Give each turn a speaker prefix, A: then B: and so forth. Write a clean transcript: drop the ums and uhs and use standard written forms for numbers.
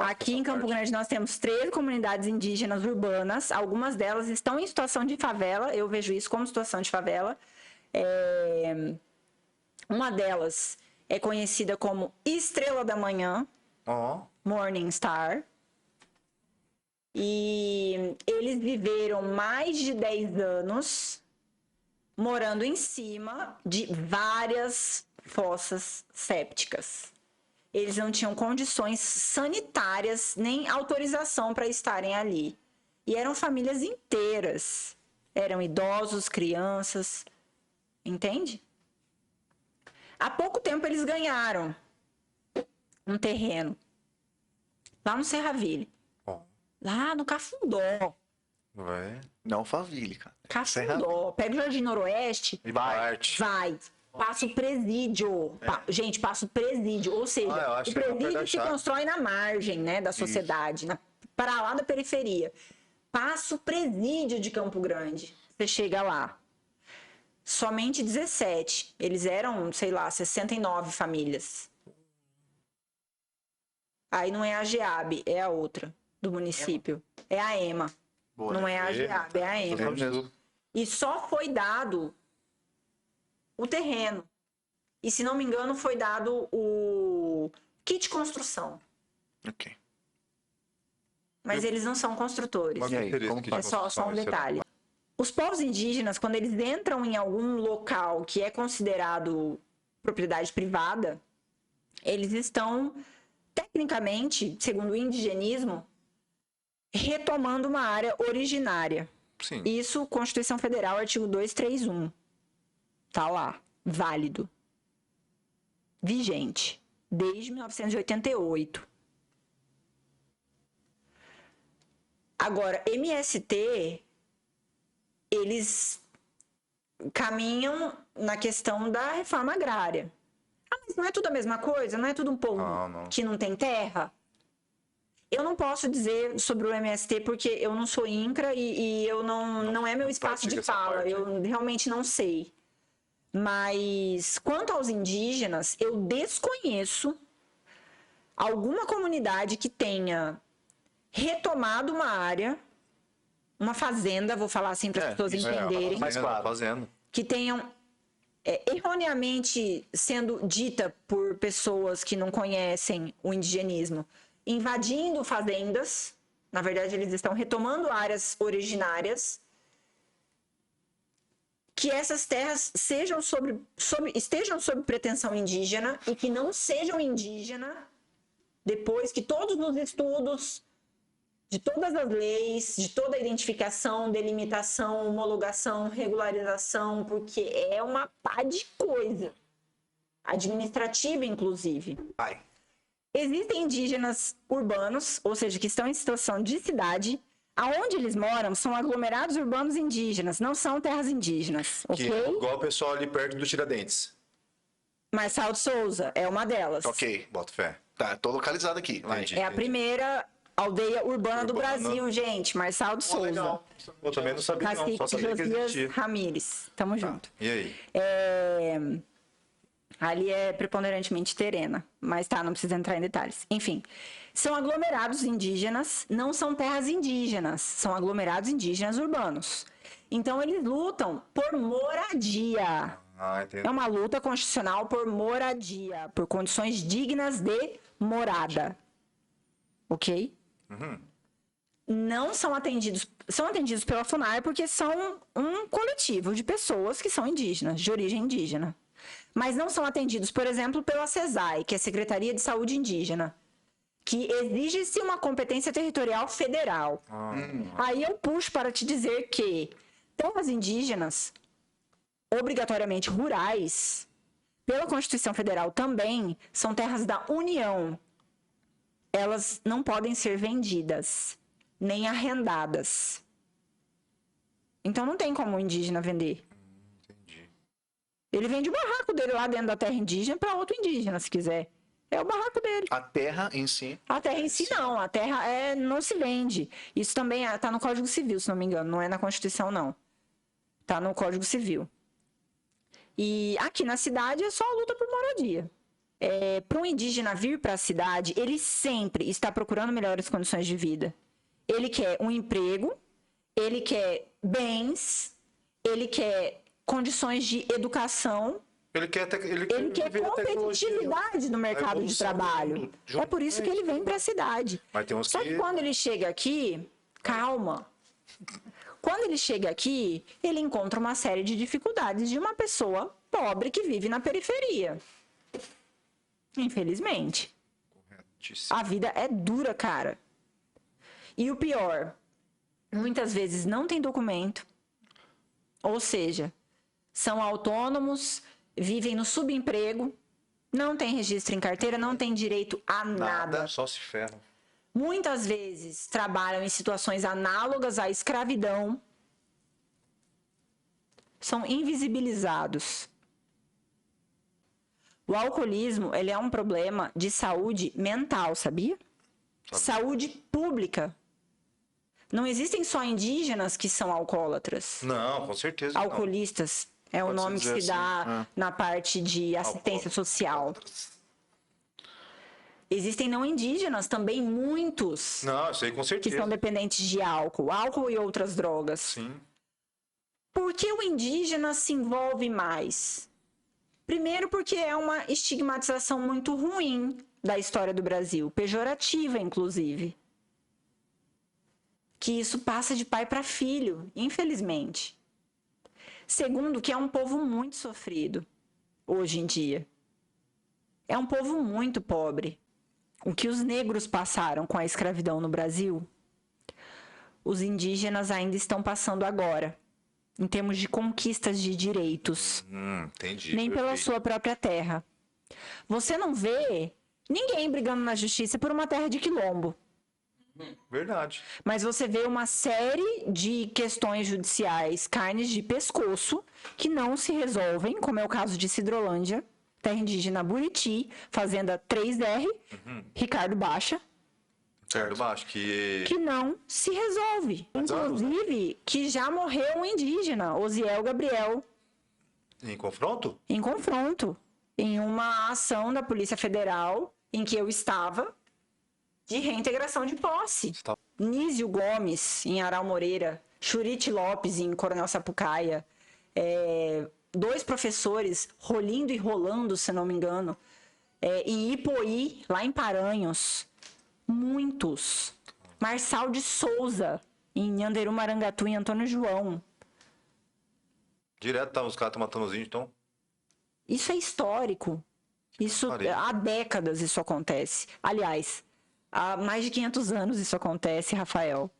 A: Aqui em Campo Grande nós temos 13 comunidades indígenas urbanas, algumas delas estão em situação de favela, eu vejo isso como situação de favela. Uma delas é conhecida como Estrela da Manhã, Morning Star. E eles viveram mais de 10 anos morando em cima de várias fossas sépticas. Eles não tinham condições sanitárias nem autorização para estarem ali. E eram famílias inteiras. Eram idosos, crianças. Entende? Há pouco tempo eles ganharam um terreno lá no Serraville. Lá no Cafundó.
B: Não Alphaville, cara.
A: Cafundó. Pega o Jardim Noroeste. Vai. Passa o presídio. Gente, passa o presídio. Ou seja, o presídio se constrói na margem, né, da sociedade, para lá da periferia. Passa o presídio de Campo Grande. Você chega lá. Somente 17. Eles eram, sei lá, 69 famílias. Aí não é a GEAB, é a outra do município. É a EMA. Não é a GEAB, é a EMA. E só foi dado o terreno. E, se não me engano, foi dado o kit construção.
B: Ok.
A: Mas eles não são construtores.
B: E aí, como que
A: É só um detalhe. Os povos indígenas, quando eles entram em algum local que é considerado propriedade privada, eles estão, tecnicamente, segundo o indigenismo, retomando uma área originária.
B: Sim.
A: Isso, Constituição Federal, artigo 231. Tá lá, válido. Vigente. Desde 1988. Agora, MST, eles caminham na questão da reforma agrária. Mas não é tudo a mesma coisa? Não é tudo um povo que não tem terra? Eu não posso dizer sobre o MST porque eu não sou INCRA e eu não é meu espaço de fala. Eu realmente não sei. Mas, quanto aos indígenas, eu desconheço alguma comunidade que tenha retomado uma área, uma fazenda, vou falar assim para as pessoas entenderem, que tenham erroneamente sendo dita por pessoas que não conhecem o indigenismo, invadindo fazendas. Na verdade, eles estão retomando áreas originárias, que essas terras estejam sob pretensão indígena e que não sejam indígena depois que todos os estudos de todas as leis, de toda a identificação, delimitação, homologação, regularização, porque é uma pá de coisa, administrativa inclusive. Existem indígenas urbanos, ou seja, que estão em situação de cidade. Aonde eles moram são aglomerados urbanos indígenas, não são terras indígenas, ok?
C: Igual o pessoal ali perto do Tiradentes.
A: Marçal de Souza é uma delas.
B: Ok, boto fé. Tá, tô localizado aqui.
A: É a primeira aldeia urbana do Brasil, gente. Marçal de Souza.
C: Legal. Eu também não sabia, não. Só sabia que existia.
A: Ramírez. Tamo junto.
C: E aí?
A: Ali é preponderantemente terena, mas não precisa entrar em detalhes. Enfim, são aglomerados indígenas, não são terras indígenas, são aglomerados indígenas urbanos. Então, eles lutam por moradia. É uma luta constitucional por moradia, por condições dignas de morada. Ok? Não são atendidos pela FUNAI porque são um coletivo de pessoas que são indígenas, de origem indígena. Mas não são atendidos, por exemplo, pela SESAI, que é a Secretaria de Saúde Indígena, que exige-se uma competência territorial federal. Aí eu puxo para te dizer que terras indígenas, obrigatoriamente rurais, pela Constituição Federal também, são terras da União. Elas não podem ser vendidas, nem arrendadas. Então não tem como o indígena vender. Ele vende o barraco dele lá dentro da terra indígena para outro indígena, se quiser. É o barraco dele.
B: A terra em si?
A: A terra em si não. A terra não se vende. Isso também está no Código Civil, se não me engano. Não é na Constituição, não. Está no Código Civil. E aqui na cidade é só a luta por moradia. Para um indígena vir para a cidade, ele sempre está procurando melhores condições de vida. Ele quer um emprego, ele quer bens, ele quer condições de educação,
C: Ele quer
A: quer competitividade no mercado de trabalho. É por isso que ele vem para a cidade. Só que quando ele chega aqui, calma. Quando ele chega aqui, ele encontra uma série de dificuldades de uma pessoa pobre que vive na periferia. Infelizmente. A vida é dura, cara. E o pior, muitas vezes não tem documento. Ou seja, são autônomos, vivem no subemprego, não tem registro em carteira, não tem direito a nada.
C: Só se ferram.
A: Muitas vezes trabalham em situações análogas à escravidão. São invisibilizados. O alcoolismo, ele é um problema de saúde mental, sabia? Saúde pública. Não existem só indígenas que são alcoólatras.
C: Não, com certeza.
A: Alcoolistas é o nome que se dá na parte de assistência social. Existem não indígenas também, muitos.
C: Não, isso aí com certeza.
A: Que são dependentes de álcool e outras drogas.
C: Sim.
A: Por que o indígena se envolve mais? Primeiro porque é uma estigmatização muito ruim da história do Brasil, pejorativa, inclusive. Que isso passa de pai para filho, infelizmente. Segundo, que é um povo muito sofrido, hoje em dia. É um povo muito pobre. O que os negros passaram com a escravidão no Brasil, os indígenas ainda estão passando agora, em termos de conquistas de direitos.
C: Entendi.
A: Nem pela sua própria terra. Você não vê ninguém brigando na justiça por uma terra de quilombo.
C: Verdade.
A: Mas você vê uma série de questões judiciais, carnes de pescoço, que não se resolvem, como é o caso de Sidrolândia, terra indígena Buriti, fazenda 3R, Ricardo Baixa.
C: Ricardo Baixa,
A: que não se resolve. Inclusive, que já morreu um indígena, Osiel Gabriel.
C: Em confronto?
A: Em confronto. Em uma ação da Polícia Federal, em que eu estava, de reintegração de posse. Nísio Gomes, em Aral Moreira, Churite Lopes, em Coronel Sapucaia, 2 professores, Rolindo e Rolando, se não me engano, em Ipoí, lá em Paranhos, muitos. Marçal de Souza, em Nhanderu, Marangatu, em Antônio João.
C: Direto, os caras estão matando os índios, então?
A: Isso é histórico. Isso, há décadas isso acontece. Aliás, há mais de 500 anos isso acontece, Rafael.